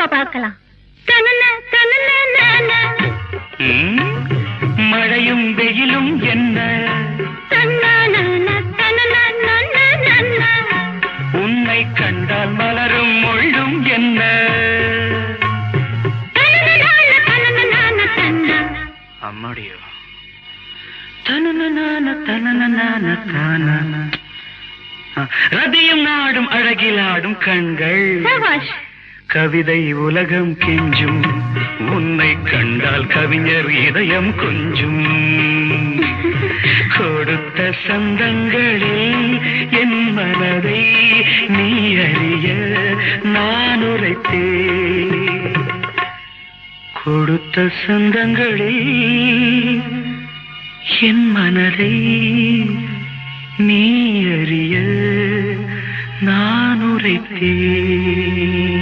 போங்கோ பார்க்கலாம். மழையும் வெயிலும் என்ன, உன்னை கண்டால் மலரும் முள்ளும் என்ன. அம்மாடியோ ரதியும் நாடும் அழகிலாடும் கண்கள், கவிதை உலகம் கெஞ்சும், உன்னை கண்டால் கவிஞர் இதயம் கொஞ்சும். கொடுத்த சந்தங்களில் என் மனதை நீ அறிய நான் உரைத்தேன். கொடுத்த சந்தங்களில் என் மனதை நீ அறிய நான் உரைத்தேன்.